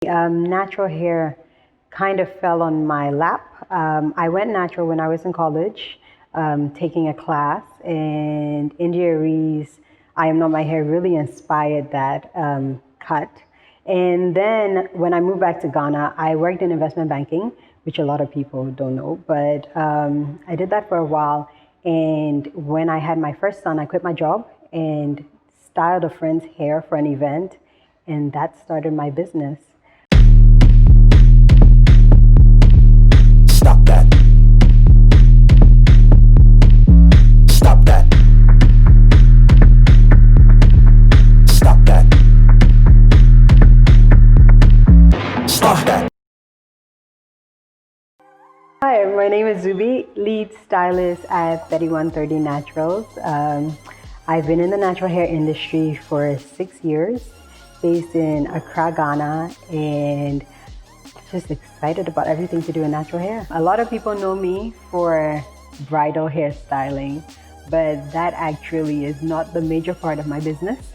Natural hair kind of fell on my lap. I went natural when I was in college, taking a class, and India Ree's I Am Not My Hair really inspired that cut. And then when I moved back to Ghana, I worked in investment banking, which a lot of people don't know, but I did that for a while. And when I had my first son, I quit my job and styled a friend's hair for an event, and that started my business. Stop that. Stop that. Stop that. Stop that. Hi, my name is Zubi, lead stylist at 3130 Naturals. I've been in the natural hair industry for 6 years, based in Accra, Ghana, and just excited about everything to do with natural hair. A lot of people know me for bridal hairstyling, but that actually is not the major part of my business.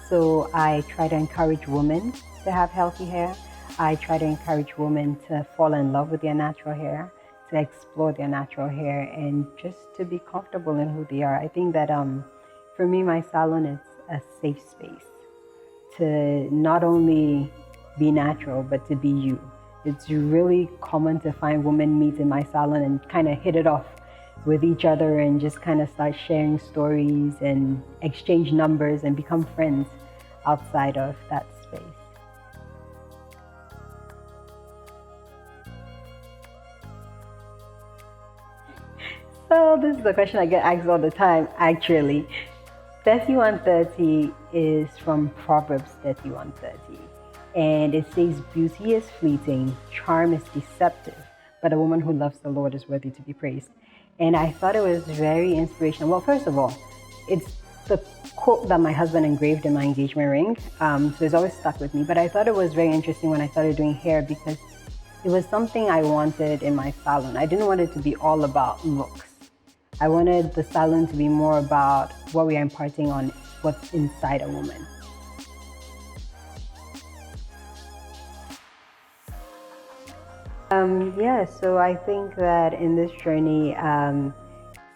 So I try to encourage women to have healthy hair. I try to encourage women to fall in love with their natural hair, to explore their natural hair, and just to be comfortable in who they are. I think that for me, my salon is a safe space to not only be natural, but to be you. It's really common to find women meet in my salon and kind of hit it off with each other and just kind of start sharing stories and exchange numbers and become friends outside of that space. So this is a question I get asked all the time, actually. 3130 is from Proverbs 31:30. And it says, beauty is fleeting, charm is deceptive, but a woman who loves the Lord is worthy to be praised. And I thought it was very inspirational. Well, first of all, it's the quote that my husband engraved in my engagement ring. So it's always stuck with me. But I thought it was very interesting when I started doing hair because it was something I wanted in my salon. I didn't want it to be all about looks. I wanted the salon to be more about what we are imparting on what's inside a woman. So I think that in this journey,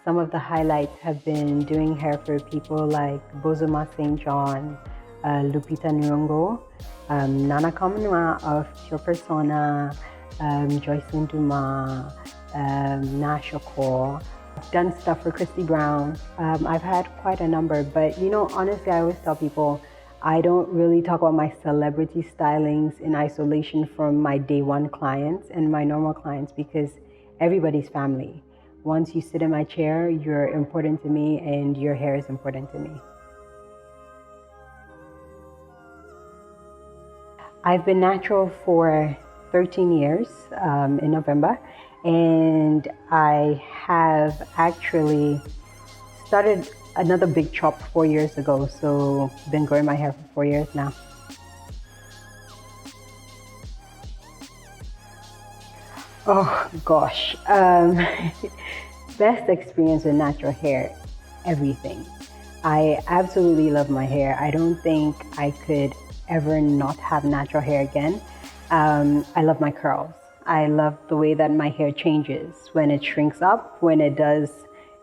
some of the highlights have been doing hair for people like Bozoma St. John, Lupita Nyong'o, Nana Kamanwa of Pure Persona, Joyce Nduma, Nashoko. I've done stuff for Christy Brown. I've had quite a number, but honestly, I always tell people, I don't really talk about my celebrity stylings in isolation from my day one clients and my normal clients because everybody's family. Once you sit in my chair, you're important to me and your hair is important to me. I've been natural for 13 years in November, and I have actually started another big chop 4 years ago, so been growing my hair for 4 years now. Oh gosh, best experience with natural hair, everything. I absolutely love my hair. I don't think I could ever not have natural hair again. I love my curls. I love the way that my hair changes when it shrinks up, when it does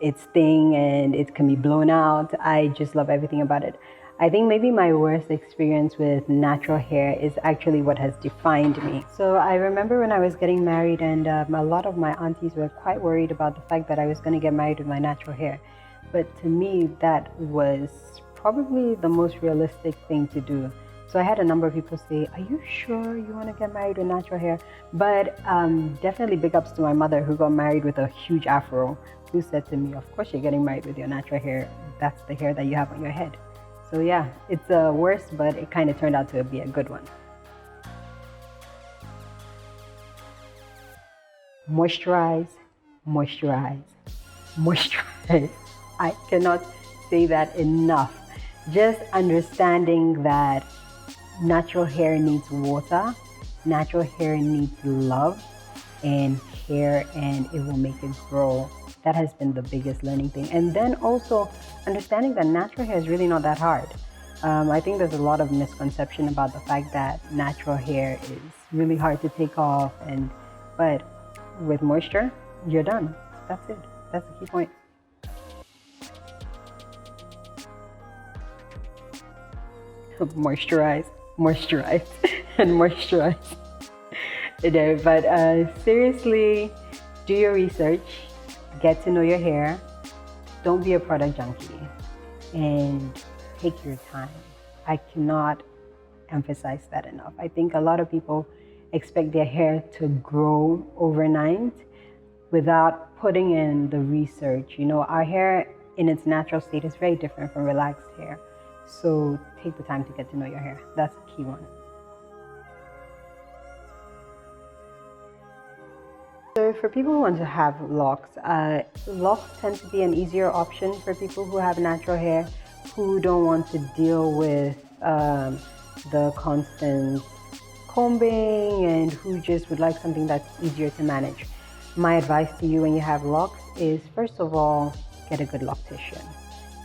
its thing and it can be blown out. I just love everything about it. I think maybe my worst experience with natural hair is actually what has defined me. So I remember when I was getting married and a lot of my aunties were quite worried about the fact that I was going to get married with my natural hair. But to me, that was probably the most realistic thing to do. So I had a number of people say, are you sure you want to get married with natural hair? But definitely big ups to my mother who got married with a huge afro, who said to me, of course you're getting married with your natural hair. That's the hair that you have on your head. So yeah, it's a worst, but it kind of turned out to be a good one. Moisturize, moisturize, moisturize. I cannot say that enough. Just understanding that natural hair needs water, natural hair needs love and care, and it will make it grow. That has been the biggest learning thing. And then also understanding that natural hair is really not that hard. I think there's a lot of misconception about the fact that natural hair is really hard to take off, but with moisture, you're done. That's it. That's the key point. Moisturize, moisturize, and moisturize. But seriously, do your research, get to know your hair, don't be a product junkie, and take your time. I cannot emphasize that enough. I think a lot of people expect their hair to grow overnight without putting in the research. You know, our hair in its natural state is very different from relaxed hair. So take the time to get to know your hair. That's the key one. So for people who want to have locks, locks tend to be an easier option for people who have natural hair, who don't want to deal with the constant combing and who just would like something that's easier to manage. My advice to you when you have locks is, first of all, get a good loctician.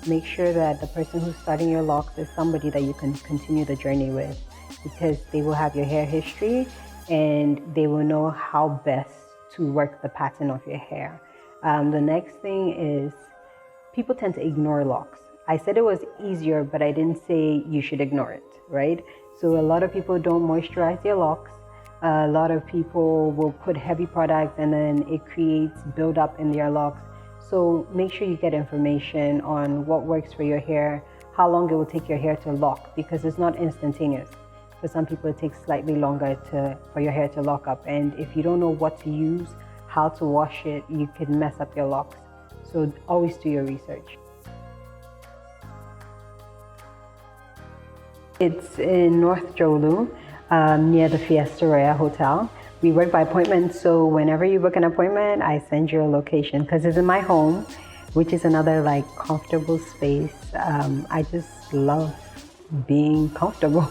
Make sure that the person who's starting your locks is somebody that you can continue the journey with, because they will have your hair history and they will know how best to work the pattern of your hair. The next thing is, people tend to ignore locks. I said it was easier, but I didn't say you should ignore it, right? So a lot of people don't moisturize their locks. A lot of people will put heavy products and then it creates buildup in their locks. So make sure you get information on what works for your hair, how long it will take your hair to lock, because it's not instantaneous. For some people, it takes slightly longer for your hair to lock up. And if you don't know what to use, how to wash it, you could mess up your locks. So always do your research. It's in North Jolu, near the Fiesta Royale Hotel. We work by appointment, so whenever you book an appointment, I send you a location because it's in my home, which is another comfortable space. I just love being comfortable.